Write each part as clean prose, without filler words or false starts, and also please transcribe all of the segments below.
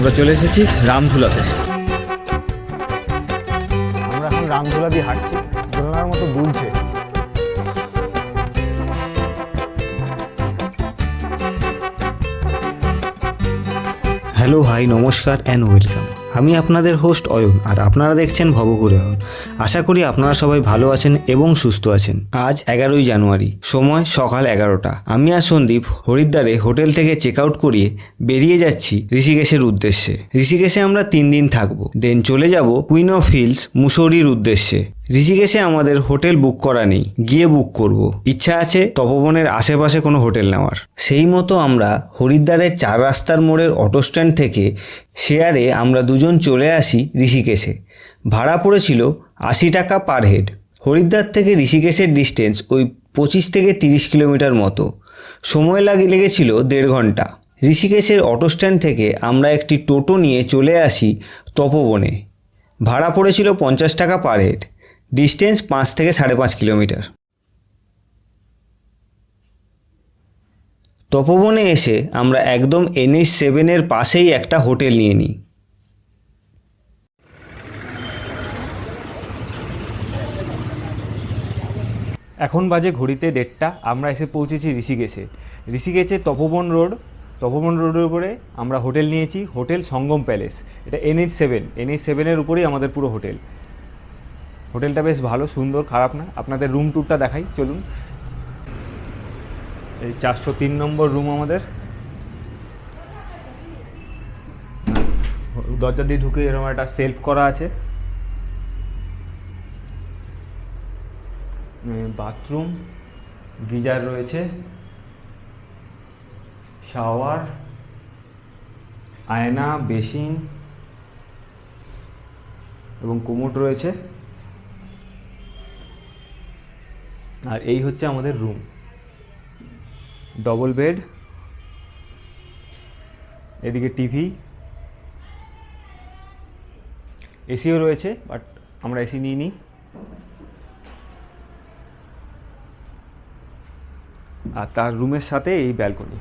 আমরা চলে এসেছি রামঝুলাতে। আমরা এখন রামঝুলা দিয়ে হাঁটছি, দোলনার মতো দুলছে। হ্যালো হাই নমস্কার অ্যান্ড ওয়েলকাম। আমি আপনাদের হোস্ট অয়ন, আর আপনারা দেখছেন ভবঘুরেহন। আশা করি আপনারা সবাই ভালো আছেন এবং সুস্থ আছেন। আজ 11ই জানুয়ারি, সময় সকাল 11টা। আমি আর সন্দীপ হরিদ্বারে হোটেল থেকে চেক আউট করিয়ে বেরিয়ে যাচ্ছি ঋষিকেশের উদ্দেশ্যে। ঋষিকেশে আমরা 3 দিন থাকবো, দেন চলে যাব কুইন অফ হিলস মুসৌরির উদ্দেশ্যে। ঋষিকেশে আমাদের হোটেল বুক করা নেই, গিয়ে বুক করব। ইচ্ছা আছে তপবনের আশেপাশে কোনো হোটেল নেওয়ার। সেই মতো আমরা হরিদ্বারের 4 রাস্তার মোড়ের অটো স্ট্যান্ড থেকে শেয়ারে আমরা দুজন চলে আসি ঋষিকেশে। ভাড়া পড়েছিল 80 টাকা পার হেড। হরিদ্বার থেকে ঋষিকেশের ডিস্টেন্স ওই 25 থেকে 30 কিলোমিটার মতো। সময় লেগেছিল 1.5 ঘন্টা। ঋষিকেশের অটো স্ট্যান্ড থেকে আমরা একটি টোটো নিয়ে চলে আসি তপবনে। ভাড়া পড়েছিল 50 টাকা পার হেড। ডিস্টেন্স 5 থেকে 5.5 কিলোমিটার। তপবনে এসে আমরা একদম NH7 পাশেই একটা হোটেল নিয়ে নিই। এখন বাজে ঘড়িতে 1:30। আমরা এসে পৌঁছেছি ঋষিকেশে। ঋষিকেশে তপবন রোডের উপরে আমরা হোটেল নিয়েছি, হোটেল সঙ্গম প্যালেস। এটা NH7 উপরেই আমাদের পুরো হোটেল। হোটেলটা বেশ ভালো, সুন্দর, খারাপ না। আপনাদের রুম ট্যুরটা দেখাই, চলুন। এই 403 নম্বর রুম আমাদের। দরজা দিয়ে ঢুকে এরকম একটা সেলফ করা আছে, বাথরুম, গিজার রয়েছে, শাওয়ার, আয়না, বেসিন এবং কোমোড রয়েছে। আর এই হচ্ছে আমাদের রুম, ডবল বেড, এদিকে টিভি, এসিও রয়েছে, বাট আমরা এসি নিইনি। আর তার রুমের সাথে এই ব্যালকনি।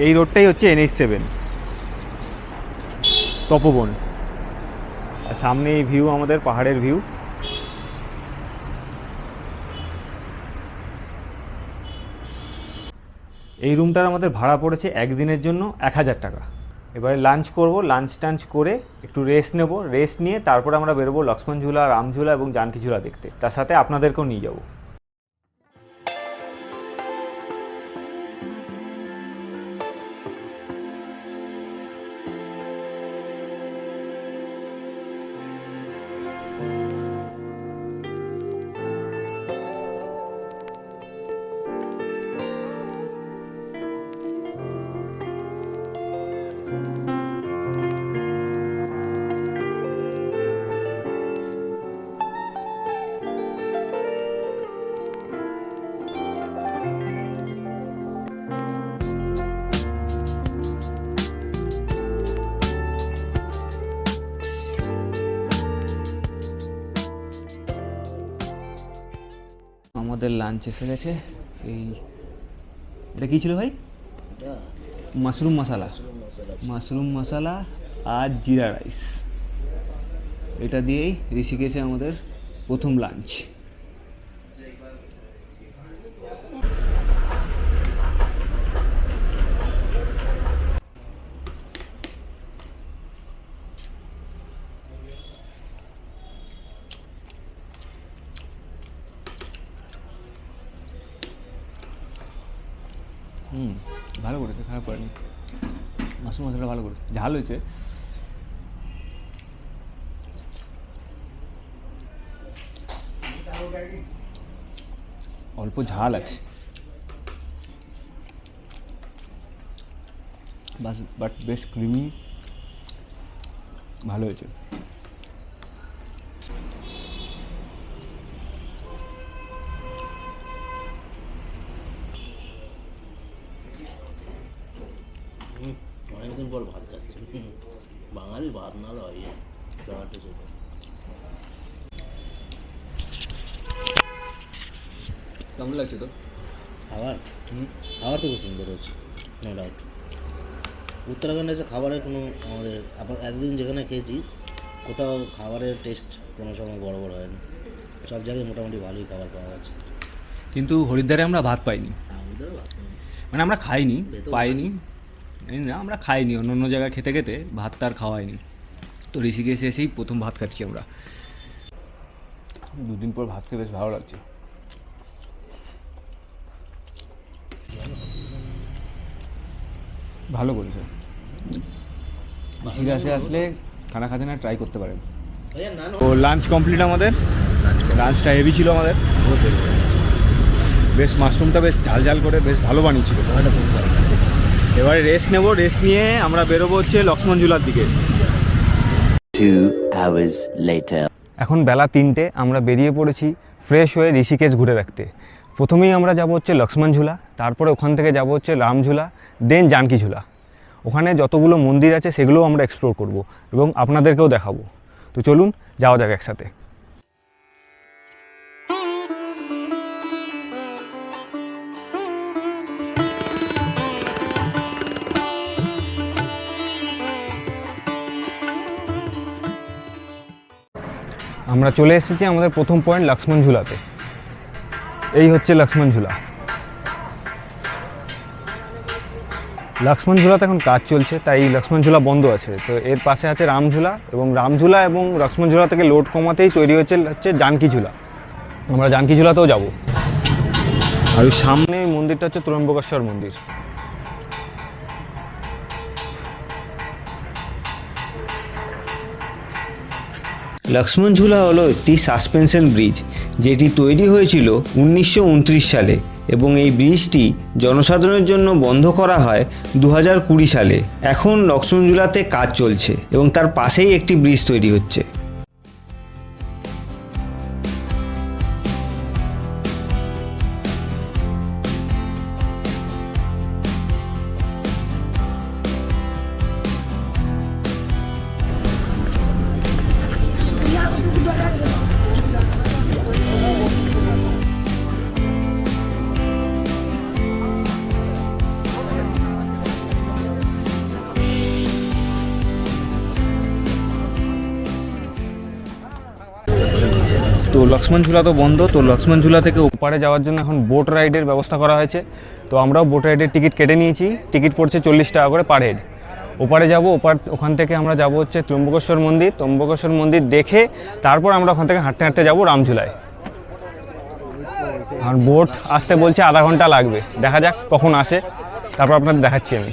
এই রোডটাই হচ্ছে NH7 তপবন। আর সামনে এই ভিউ, আমাদের পাহাড়ের ভিউ। এই রুমটার আমাদের ভাড়া পড়েছে একদিনের জন্য 1000 টাকা। এবারে লাঞ্চ করব, লাঞ্চ করে একটু রেস্ট নেব। রেস্ট নিয়ে তারপরে আমরা বেরোবো লক্ষ্মণ ঝুলা, রামঝুলা এবং জানকী ঝুলা দেখতে। তার সাথে আপনাদেরকেও নিয়ে যাব। আমাদের লাঞ্চ এসে গেছে। এটা কী ছিল ভাই? মাশরুম মশালা আর জিরা রাইস। এটা দিয়েই ঋষিকেশে আমাদের প্রথম লাঞ্চ। ভালো করেছে, খারাপ করেনি। মাশরুম মশলাটা ভালো করেছে, ঝাল হয়েছে। অল্প ঝাল আছে বাট বেশ ক্রিমি, ভালো হয়েছে। অনেকদিন পর ভাত খাচ্ছি। বাঙালি ভাত না হয় ব্যাপারটা ছিল। কেমন লাগছে তো খাবার? খাবার তো খুব সুন্দর হচ্ছে। No doubt. উত্তরাখণ্ডে এসে খাবারের কোনো আমাদের এতদিন যেখানে খেয়েছি কোথাও খাবারের টেস্ট কোনো সময় বড় হয়নি, সব জায়গায় মোটামুটি ভালোই খাবার পাওয়া যাচ্ছে। কিন্তু হরিদ্বারে আমরা ভাত পাইনি, আমাদেরও ভালো। মানে আমরা খাইনি, পাইনি না, আমরা খাইনি, অন্য অন্য জায়গায় খেতে খেতে ভাত তার খাওয়াইনি। তো ঋষিকেশে এসেই প্রথম ভাত খাচ্ছি আমরা। দুদিন পর ভাত খেয়ে বেশ ভালো লাগছে। ভালো করেছে। ঋষিকেশে আসলে খানা খাজানা ট্রাই করতে পারেন। তো লাঞ্চ কমপ্লিট আমাদের, লাঞ্চটা হেভি ছিল আমাদের, বেশ মাশরুমটা বেশ ঝাল ঝাল করে বেশ ভালো বানিয়েছিল। এবারে রেস্ট নেব, রেস্ট নিয়ে আমরা বেরোবো হচ্ছে লক্ষ্মণ ঝুলার দিকে। 2 hours later. এখন বেলা 3টে, আমরা বেরিয়ে পড়েছি ফ্রেশ হয়ে ঋষিকেশ ঘুরে দেখতে। প্রথমেই আমরা যাব হচ্ছে লক্ষ্মণ ঝুলা, তারপরে ওখান থেকে যাব হচ্ছে রাম ঝুলা, দেন জানকী ঝুলা। ওখানে যতগুলো মন্দির আছে সেগুলোও আমরা এক্সপ্লোর করব এবং আপনাদেরকেও দেখাবো। তো চলুন যাওয়া যাক একসাথে। আমরা চলে এসেছি আমাদের প্রথম পয়েন্ট লক্ষ্মণ ঝুলাতে। এই হচ্ছে লক্ষ্মণ ঝুলা। লক্ষ্মণ ঝুলাতে এখন কাজ চলছে, তাই লক্ষ্মণ ঝুলা বন্ধ আছে। তো এর পাশে আছে রামঝুলা, এবং রামঝুলা এবং লক্ষ্মণ ঝুলা থেকে লোড কমাতেই তৈরি হচ্ছে জানকী ঝুলা। আমরা জানকী ঝুলাতেও যাব। আর ওই সামনে এই মন্দিরটা হচ্ছে ত্রম্বকেশ্বর মন্দির। লক্ষ্মণ ঝুলা হলো একটি সাসপেনশন ব্রিজ, যেটি তৈরি হয়েছিল 1929 সালে এবং এই ব্রিজটি জনসাধারণের জন্য বন্ধ করা হয় 2020 সালে। এখন লক্ষ্মণ ঝুলাতে কাজ চলছে এবং তার পাশেই একটি ব্রিজ তৈরি হচ্ছে। তো লক্ষ্মণ ঝুলা তো বন্ধ, তো লক্ষ্মণ ঝুলা থেকে ওপারে যাওয়ার জন্য এখন বোট রাইডের ব্যবস্থা করা হয়েছে। তো আমরাও বোট রাইডের টিকিট কেটে নিয়েছি, টিকিট পড়ছে 40 টাকা করে পার হেড। ওপারে যাব, ওখান থেকে আমরা যাব হচ্ছে ত্রম্বকেশ্বর মন্দির। ত্রম্বকেশ্বর মন্দির দেখে তারপর আমরা ওখান থেকে হাঁটতে হাঁটতে যাবো রামঝুলায়। আর বোট আসতে বলছে আধা ঘন্টা লাগবে, দেখা যাক কখন আসে, তারপর আপনাদের দেখাচ্ছি আমি।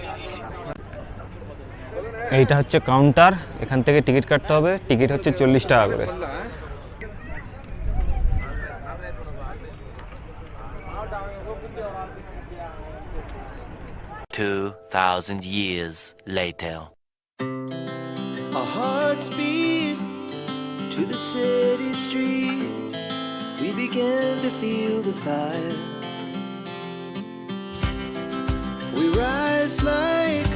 এইটা হচ্ছে কাউন্টার, এখান থেকে টিকিট কাটতে হবে, টিকিট হচ্ছে 40 টাকা করে। 2,000 years later. Our hearts beat to the city streets. We began to feel the fire. We rise like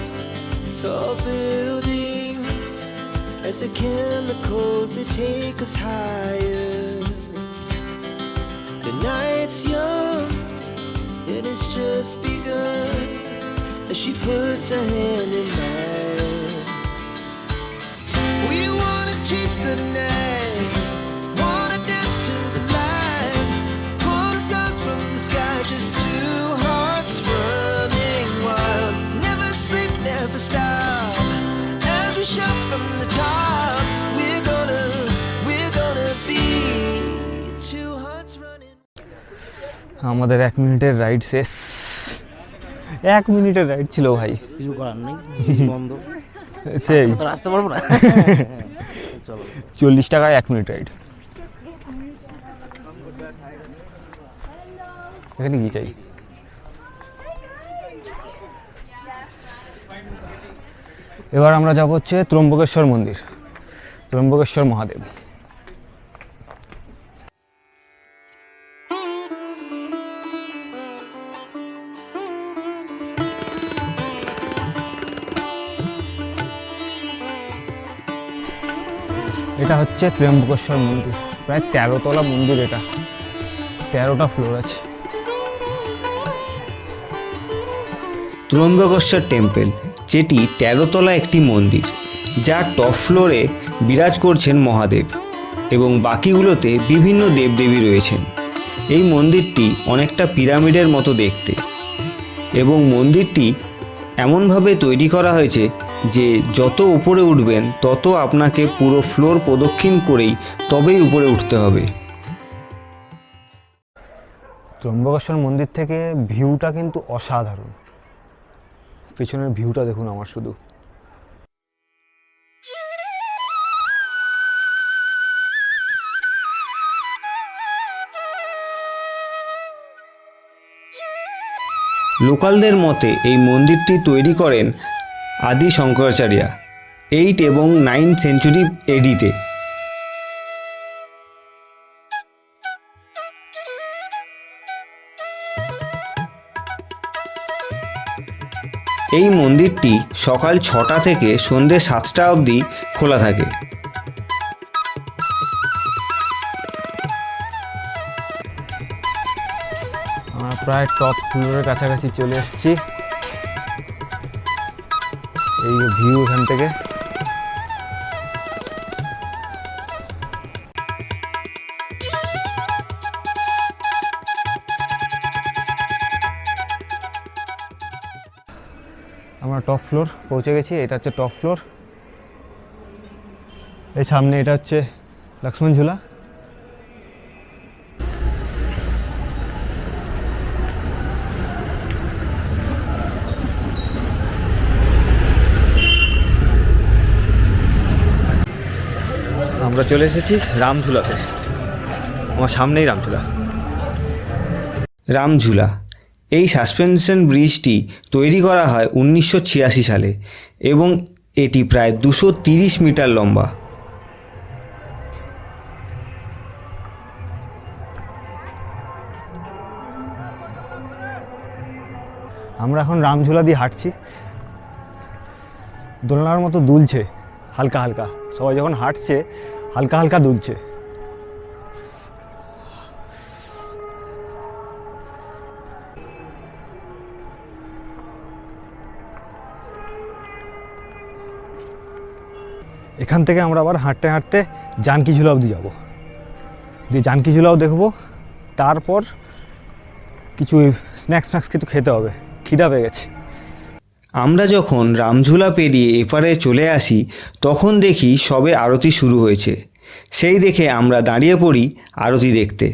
tall buildings as the chemicals they take us higher. The night's young and it's just begun as she puts her hand in mine. We wanna chase the night, wanna dance to the light, pull the stars from the sky, just two hearts running wild. Never sleep, never stop, as we shout from the top. We're gonna be two hearts running. আমাদের 1 মিনিটের ride শেষ। 1 মিনিটের ride ছিল ভাই, কিছু করার নেই, বন্ধ, সেই তো আসতে পারবো না। চলো 40 টাকায় 1 মিনিট রাইড। এখানে কি চাই? এবার আমরা যাব হচ্ছে ত্রম্বকেশ্বর মন্দির, ত্রম্বকেশ্বর মহাদেব। এটা হচ্ছে ত্রম্বকেশ্বর মন্দির, প্রায় 13 তলা মন্দির। এটা 13টা ফ্লোর আছে। ত্রম্বকেশ্বর টেম্পল, যেটি 13 তলা একটি মন্দির, যার টপ ফ্লোরে বিরাজ করছেন মহাদেব এবং বাকিগুলোতে বিভিন্ন দেবদেবী রয়েছেন। এই মন্দিরটি অনেকটা পিরামিডের মতো দেখতে এবং মন্দিরটি এমনভাবে তৈরি করা হয়েছে যে যত উপরে উঠবেন তত আপনাকে পুরো ফ্লোর প্রদক্ষিণ করেই তবেই উপরে উঠতে হবে। ত্রম্বকেশ্বর মন্দির থেকে ভিউটা কিন্তু অসাধারণ। পেছনের ভিউটা দেখুন আমার শুধু। লোকালদের মতে এই মন্দিরটি তৈরি করেন আদি শঙ্করাচার্য 8 এবং 9 সেঞ্চুরি এডিতে। এই মন্দিরটি সকাল 6টা থেকে সন্ধ্যে 7টা অবধি খোলা থাকে। আমরা প্রায় টপ ফ্লোরের কাছাকাছি চলে এসেছি। এই ভিউ এখান থেকে। আমরা টপ ফ্লোর পৌঁছে গেছি। এটা হচ্ছে টপ ফ্লোর। এই সামনে এটা হচ্ছে লক্ষ্মণ ঝুলা। আমরা চলে এসেছি রামঝুলাতে। আমার সামনেই রামঝুলা। রামঝুলা, এই সাসপেনশন ব্রিজটি তৈরি করা হয় 1986 সালে এবং এটি প্রায় 230 মিটার লম্বা। আমরা এখন রামঝুলা দিয়ে হাঁটছি। দোলনার মতো দুলছে হালকা হালকা। সবাই যখন হাঁটছে হালকা হালকা দুলছে। এখান থেকে আমরা আবার হাঁটতে হাঁটতে জানকী ঝুলা অবধি যাবো, দিয়ে জানকী ঝুলাও দেখবো। তারপর কিছু স্ন্যাক্স কিন্তু খেতে হবে, খিদা পেয়ে গেছে। আমরা যখন রামঝুলা পেরিয়ে এপারে চলে আসি তখন দেখি সবে আরতি শুরু হয়েছে। সেই দেখে আমরা দাঁড়িয়ে পড়ি আরতি দেখতে।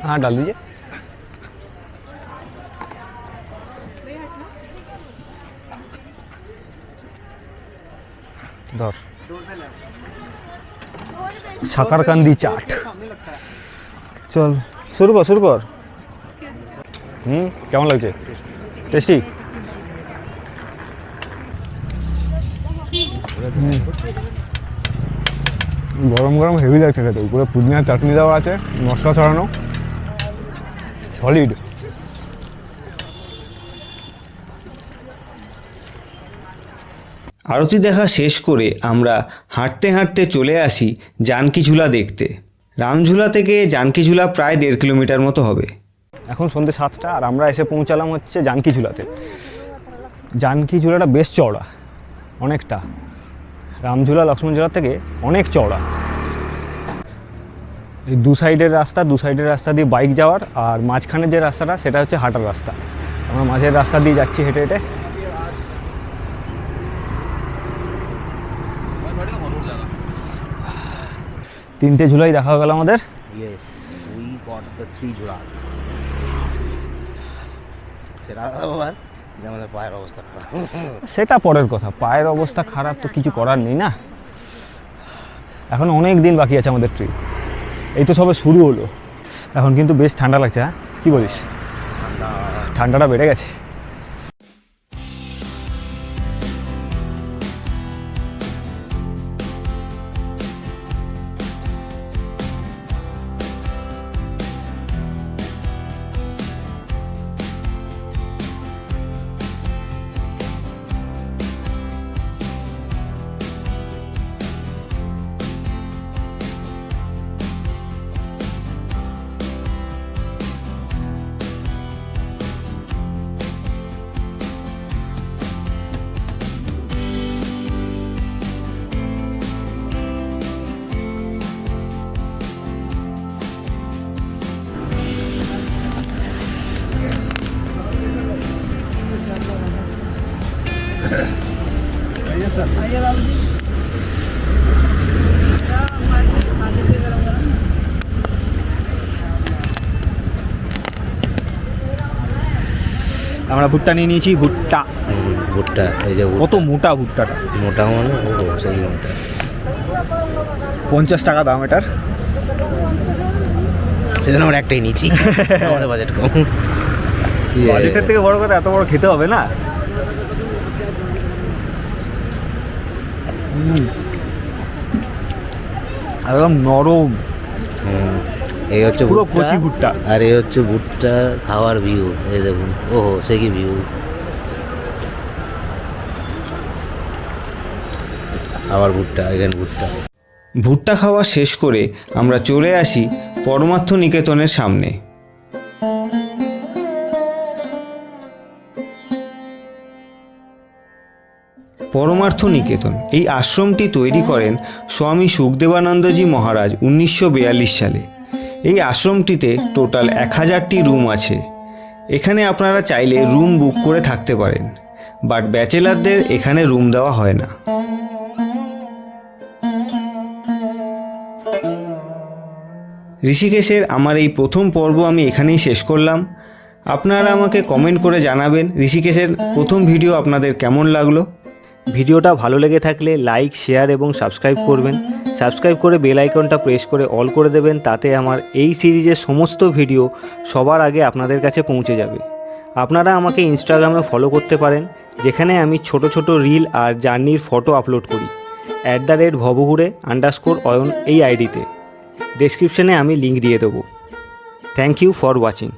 हाँ डाल दीजिए। ধর শাকারকান্দি চাট। চল শুরু কর। কেমন লাগছে? টেস্টি? গরম গরম হেভি লাগছে খেতে। উপরে পুদিনার চাটনি দেওয়া আছে, মশলা ছড়ানো, সলিড। আরতি দেখা শেষ করে আমরা হাঁটতে হাঁটতে চলে আসি জানকীঝুলা দেখতে। রামঝুলা থেকে জানকীঝুলা প্রায় 1.5 কিলোমিটার মতো হবে। এখন সন্ধ্যে 7টা আর আমরা এসে পৌঁছালাম হচ্ছে জানকীঝুলাতে। জানকীঝুলাটা বেশ চওড়া, অনেকটা। রামঝুলা লক্ষ্মণঝুলা থেকে অনেক চওড়া। এই দু সাইডের রাস্তা দিয়ে বাইক যাওয়ার, আর মাঝখানে যে রাস্তাটা সেটা হচ্ছে হাঁটার রাস্তা। আমরা মাঝের রাস্তা দিয়ে যাচ্ছি হেঁটে হেঁটে। তিনটে ঝুলাই দেখা গেল আমাদের। Yes, we got the 3 জুলাস। সেটা আবার আমাদের পায়ের অবস্থা খারাপ। সেটা পরের কথা, পায়ের অবস্থা খারাপ তো কিছু করার নেই না। এখন অনেক দিন বাকি আছে আমাদের ট্রিপ, এই তো সবে শুরু হলো। এখন কিন্তু বেশ ঠান্ডা লাগছে। হ্যাঁ কী বলিস? ঠান্ডাটা বেড়ে গেছে। আমরা ভুট্টা নিয়ে নিয়েছি। ভুট্টা এই যে কত মোটা ভুট্টাটা! মোটা মানে সেই মোটা। 50 টাকা দাম এটার। সেজন্য আমরা একটাই নিয়েছি, আমাদের বাজেট কম। বাজেটের থেকে বড় কথা এত বড় খেতে হবে না। একদম নরম, এই হচ্ছে পুরো কচি ভুট্টা। আর এই হচ্ছে ভুট্টা খাওয়ার ভিউ। এই দেখুন, ওহো সে কি ভিউ! আবার ভুট্টা, এখানে ভুট্টা। ভুট্টা খাওয়া শেষ করে আমরা চলে আসি পরমার্থ নিকেতনের সামনে। পরমার্থ নিকেতন এই আশ্রমটি তৈরি করেন স্বামী সুখদেবানন্দজি মহারাজ 1942 সালে। এই আশ্রমটিতে টোটাল 1000টি রুম আছে। এখানে আপনারা চাইলে রুম বুক করে থাকতে পারেন, বাট ব্যাচেলারদের এখানে রুম দেওয়া হয় না। ঋষিকেশের আমার এই প্রথম পর্ব আমি এখানেই শেষ করলাম। আপনারা আমাকে কমেন্ট করে জানাবেন ঋষিকেশের প্রথম ভিডিও আপনাদের কেমন লাগলো। ভিডিওটা ভালো লেগে থাকলে লাইক, শেয়ার এবং সাবস্ক্রাইব করবেন। সাবস্ক্রাইব করে বেল আইকনটা প্রেস করে অল করে দেবেন, তাতে আমার এই সিরিজের সমস্ত ভিডিও সবার আগে আপনাদের কাছে পৌঁছে যাবে। আপনারা আমাকে ইনস্টাগ্রামে ফলো করতে পারেন, যেখানে আমি ছোট ছোট রিল আর জার্নির ফটো আপলোড করি @ভবঘুরে_অয়ন এই আইডিতে। ডেসক্রিপশনে আমি লিঙ্ক দিয়ে দেবো। Thank you for watching.